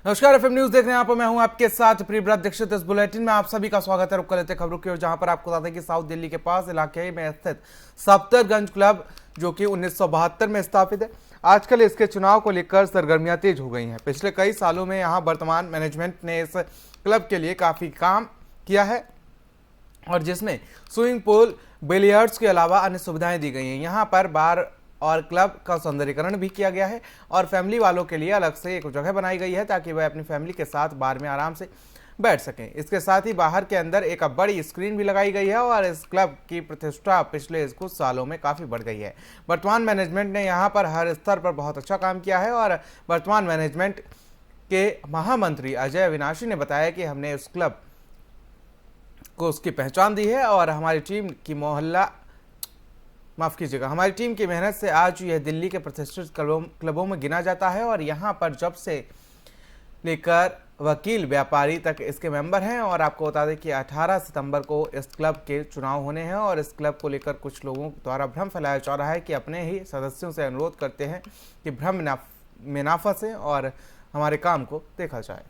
नमस्कार, FM news देख रहे हैं आप। मैं हूं आपके साथ प्रियव्रत दीक्षित। इस बुलेटिन में आप सभी का स्वागत है। रुक कर लेते खबरों की ओर, जहां पर आपको बता दें कि साउथ दिल्ली के पास इलाके में स्थित सफदरगंज क्लब, जो कि 1972 में स्थापित है, आजकल इसके चुनाव को लेकर सरगर्मियां तेज हो गई हैं। पिछले कई सालों में यहां वर्तमान मैनेजमेंट ने इस क्लब के लिए काफी काम किया है, और जिसमें स्विमिंग पूल, बिलियर्ड्स के अलावा अन्य सुविधाएं दी गई हैं। यहाँ पर बार और क्लब का सौंदर्यीकरण भी किया गया है, और फैमिली वालों के लिए अलग से एक जगह बनाई गई है ताकि वह अपनी फैमिली के साथ बार में आराम से बैठ सकें। इसके साथ ही बाहर के अंदर एक बड़ी स्क्रीन भी लगाई गई है, और इस क्लब की प्रतिष्ठा पिछले कुछ सालों में काफ़ी बढ़ गई है। वर्तमान मैनेजमेंट ने यहाँ पर हर स्तर पर बहुत अच्छा काम किया है, और वर्तमान मैनेजमेंट के महामंत्री अजय अविनाशी ने बताया कि हमने उस क्लब को उसकी पहचान दी है, और हमारी टीम की हमारी टीम की मेहनत से आज यह दिल्ली के प्रतिष्ठित क्लबों में गिना जाता है, और यहाँ पर जब से लेकर वकील, व्यापारी तक इसके मेंबर हैं। और आपको बता दें कि 18 सितंबर को इस क्लब के चुनाव होने हैं, और इस क्लब को लेकर कुछ लोगों द्वारा भ्रम फैलाया जा रहा है कि अपने ही सदस्यों से अनुरोध करते हैं कि भ्रम में ना फंसे और हमारे काम को देखा जाए।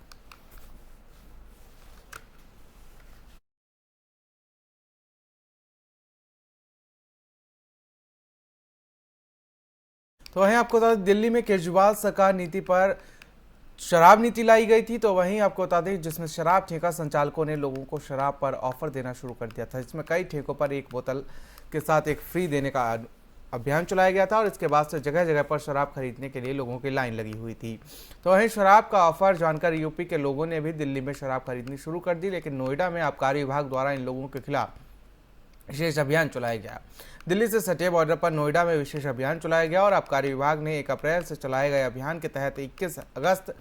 तो वहीं आपको बता दें, दिल्ली में केजरीवाल सरकार नीति पर शराब नीति लाई गई थी। तो वहीं आपको बता दें, जिसमें शराब ठेका संचालकों ने लोगों को शराब पर ऑफर देना शुरू कर दिया था, जिसमें कई ठेकों पर एक बोतल के साथ एक फ्री देने का अभियान चलाया गया था, और इसके बाद से जगह जगह पर शराब खरीदने के लिए लोगों की लाइन लगी हुई थी। तो वहीं शराब का ऑफर जानकर यूपी के लोगों ने भी दिल्ली में शराब खरीदनी शुरू कर दी, लेकिन नोएडा में आबकारी विभाग द्वारा इन लोगों के खिलाफ विशेष अभियान चलाया गया। दिल्ली से सटे बॉर्डर पर नोएडा में विशेष अभियान चलाया गया, और आबकारी विभाग ने 1 अप्रैल से चलाए गए अभियान के तहत 21 अगस्त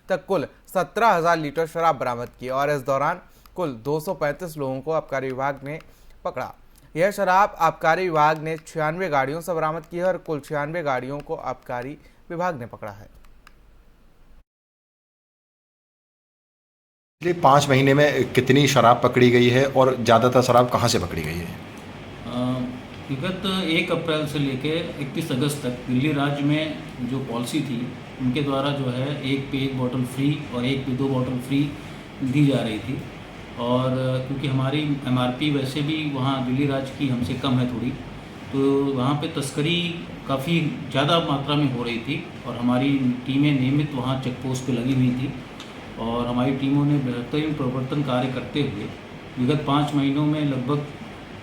तक कुल 17,000 लीटर शराब बरामद की, और इस दौरान कुल 235 लोगों को आबकारी विभाग ने पकड़ा। यह शराब आबकारी विभाग ने 96 गाड़ियों से बरामद की है, और कुल 96 गाड़ियों को आबकारी विभाग ने पकड़ा है। पिछले 5 महीने में कितनी शराब पकड़ी गई है और ज़्यादातर शराब कहाँ से पकड़ी गई है? विगत 1 अप्रैल से लेके 31 अगस्त तक दिल्ली राज्य में जो पॉलिसी थी, उनके द्वारा जो है 1 पे 1 बॉटल फ्री और 1 पे 2 बॉटल फ्री दी जा रही थी। और क्योंकि हमारी एमआरपी वैसे भी वहाँ दिल्ली राज्य की हमसे कम है थोड़ी, तो वहाँ पे तस्करी काफ़ी ज़्यादा मात्रा में हो रही थी, और हमारी टीमें नियमित वहाँ चेक पोस्ट पे लगी हुई थी, और हमारी टीमों ने बेहतरीन प्रवर्तन कार्य करते हुए विगत 5 महीनों में लगभग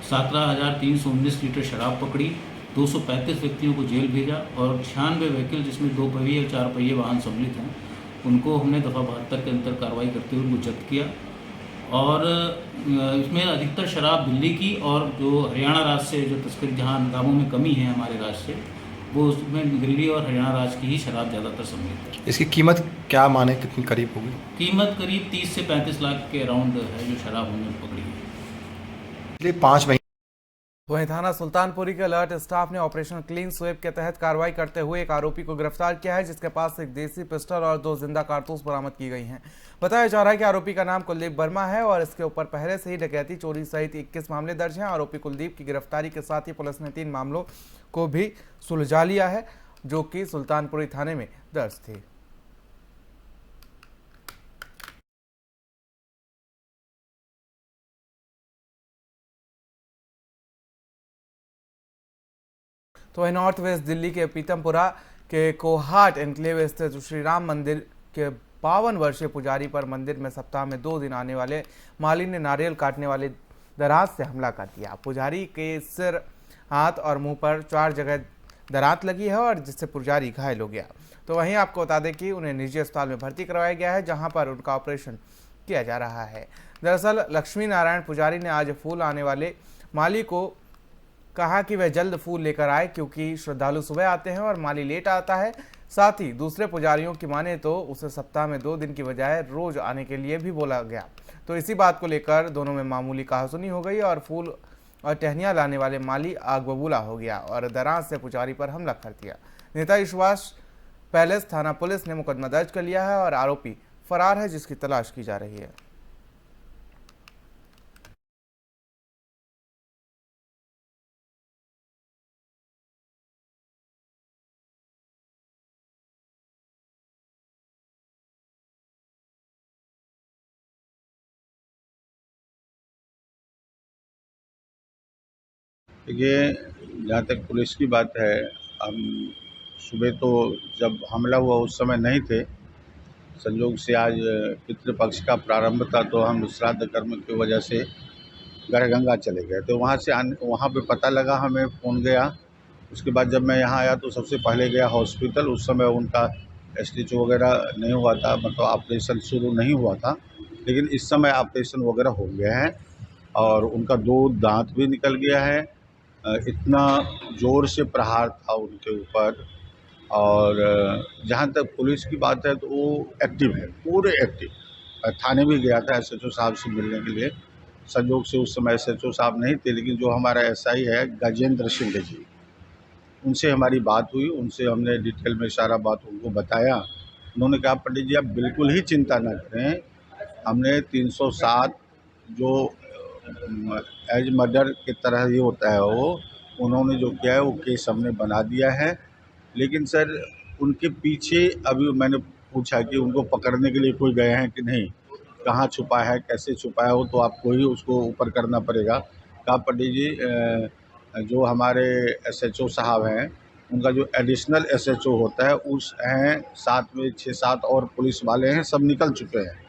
17,319 लीटर शराब पकड़ी, 235 व्यक्तियों को जेल भेजा, और 96 व्हीकल जिसमें 2 पहिए और 4 पहिए वाहन सम्मिलित हैं, उनको हमने दफ़ा 72 के अंतर कार्रवाई करते हुए उनको जब्त किया। और इसमें अधिकतर शराब दिल्ली की, और जो हरियाणा राज्य से जो तस्करी, जहाँ दामों में कमी है हमारे राज्य से, वो उसमें दिल्ली और हरियाणा राज्य की ही शराब ज़्यादातर सम्मिलित है। इसकी कीमत क्या माने कितनी करीब होगी? कीमत करीब 30 से 35 लाख के अराउंड है जो शराब हमने पकड़ी है। पिछले 5 महीने वहीं थाना सुल्तानपुरी के अलर्ट स्टाफ ने ऑपरेशन क्लीन स्वीप के तहत कार्रवाई करते हुए एक आरोपी को गिरफ्तार किया है, जिसके पास एक देसी पिस्टल और 2 जिंदा कारतूस बरामद की गई हैं। बताया जा रहा है कि आरोपी का नाम कुलदीप वर्मा है, और इसके ऊपर पहले से ही डकैती, चोरी सहित 21 मामले दर्ज हैं। आरोपी कुलदीप की गिरफ्तारी के साथ ही पुलिस ने 3 मामलों को भी सुलझा लिया है, जो कि सुल्तानपुरी थाने में दर्ज थे। तो वहीं नॉर्थ वेस्ट दिल्ली के पीतमपुरा के कोहाट एनक्लेव स्थित श्री राम मंदिर के 52 वर्षीय पुजारी पर मंदिर में सप्ताह में 2 दिन आने वाले माली ने नारियल काटने वाले दराज से हमला कर दिया। पुजारी के सिर, हाथ और मुंह पर 4 जगह दरात लगी है, और जिससे पुजारी घायल हो गया। तो वहीं आपको बता दें कि उन्हें निजी अस्पताल में भर्ती करवाया गया है, जहां पर उनका ऑपरेशन किया जा रहा है। दरअसल लक्ष्मी नारायण पुजारी ने आज फूल आने वाले माली को कहा कि वह जल्द फूल लेकर आए, क्योंकि श्रद्धालु सुबह आते हैं और माली लेट आता है। साथ ही दूसरे पुजारियों की माने तो उसे सप्ताह में 2 दिन की बजाय रोज आने के लिए भी बोला गया। तो इसी बात को लेकर दोनों में मामूली कहासुनी हो गई, और फूल और टहनियाँ लाने वाले माली आग बबूला हो गया और दराज से पुजारी पर हमला कर दिया। नेताजी सुभाष पैलेस थाना पुलिस ने मुकदमा दर्ज कर लिया है, और आरोपी फरार है, जिसकी तलाश की जा रही है। देखिए, जहाँ तक पुलिस की बात है, हम सुबह तो जब हमला हुआ उस समय नहीं थे। संयोग से आज पितृपक्ष का प्रारंभ था, तो हम श्राद्ध कर्म की वजह से गढ़गंगा चले गए। तो वहाँ पे पता लगा, हमें फ़ोन गया। उसके बाद जब मैं यहाँ आया तो सबसे पहले गया हॉस्पिटल। उस समय उनका स्टिच वगैरह नहीं हुआ था, मतलब ऑपरेशन शुरू नहीं हुआ था, लेकिन इस समय ऑपरेशन वगैरह हो गया है और उनका 2 दांत भी निकल गया है। इतना ज़ोर से प्रहार था उनके ऊपर। और जहाँ तक पुलिस की बात है तो वो एक्टिव है, पूरे एक्टिव। थाने भी गया था एसएचओ साहब से मिलने के लिए। संयोग से उस समय एसएचओ साहब नहीं थे, लेकिन जो हमारा एसआई है गजेंद्र सिंह जी, उनसे हमारी बात हुई। उनसे हमने डिटेल में सारा बात उनको बताया। उन्होंने कहा, पंडित जी आप बिल्कुल ही चिंता ना करें, हमने 307 जो एज मर्डर की तरह ही होता है वो, उन्होंने जो किया है वो केस हमने बना दिया है। लेकिन सर उनके पीछे अभी मैंने पूछा कि उनको पकड़ने के लिए कोई गए हैं कि नहीं, कहाँ छुपा है, कैसे छुपा है, वो तो आपको ही उसको ऊपर करना पड़ेगा। कहा, पंडित जी जो हमारे एसएचओ साहब हैं, उनका जो एडिशनल एसएचओ होता है उस हैं, साथ में 6-7 और पुलिस वाले हैं, सब निकल चुके हैं।